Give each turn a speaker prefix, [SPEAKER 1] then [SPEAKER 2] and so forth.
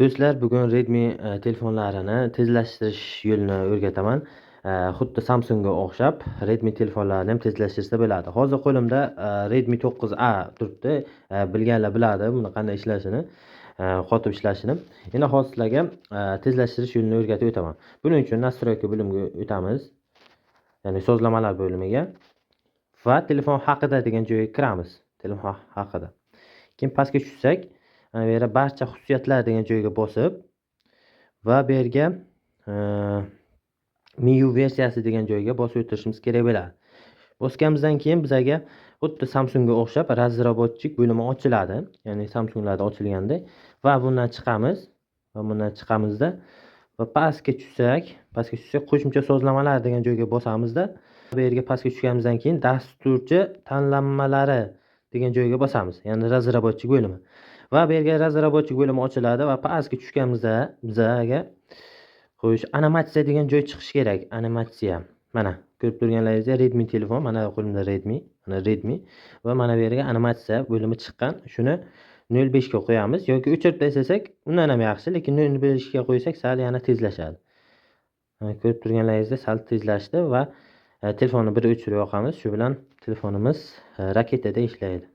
[SPEAKER 1] Do'stlar, bugun Redmi telefonlarini tezlashtirish yo'lini o'rgataman. Xuddi Samsungga o'xshab Redmi telefonlarini ham tezlashtirsa bo'ladi. Hozir qo'limda Redmi 9A turibdi. Bilganlar biladi buni qanday ishlashini, qotib ishlashini. Endi hozir sizlarga tezlashtirish yo'lini o'rgatib o'taman. Buning uchun nastroyka bo'limiga o'tamiz. Ya'ni sozlamalar bo'limiga va telefon haqida degan joyga kiramiz. Telefon haqida. Keyin pastga tushsak, mana bu yerga barcha xususiyatlar degan joyga bosib va bu yerga MIUI versiyasi degan joyga bosib o'tirishimiz kerak bo'ladi. Bosganimizdan keyin bizga xuddi Samsungga o'xshab razraботчик bo'limi ochiladi. Ya'ni Samsunglarda ochilgandek va bundan chiqamiz. Va bundan chiqamizda va pastga tushsak qo'shimcha sozlamalar degan joyga bosamizda bu yerga pastga tushganimizdan keyin dasturchi tanlanmalari degan joyga bosamiz. Ya'ni razraботчик bo'limi. Va bu yerga razraботчик bo'limi ochiladi va pastga tushganimizda bizga xo'sh, animatsiya degan joy chiqishi kerak. Animatsiya. Mana ko'rib turganlaringizdek Redmi telefon, mana qo'limda Redmi, mana Redmi va mana bu yerga animatsiya bo'limi chiqqan. Shuni 0.5 ga qo'yamiz yoki o'chirib tashlasak, undan ham yaxshi, lekin 0.5 ga qo'ysak sal yana tezlashadi. Ko'rib turganlaringizdek sal tezlashdi va telefonni bir o'chirib yoqamiz. Shu bilan telefonimiz raketada ishlaydi.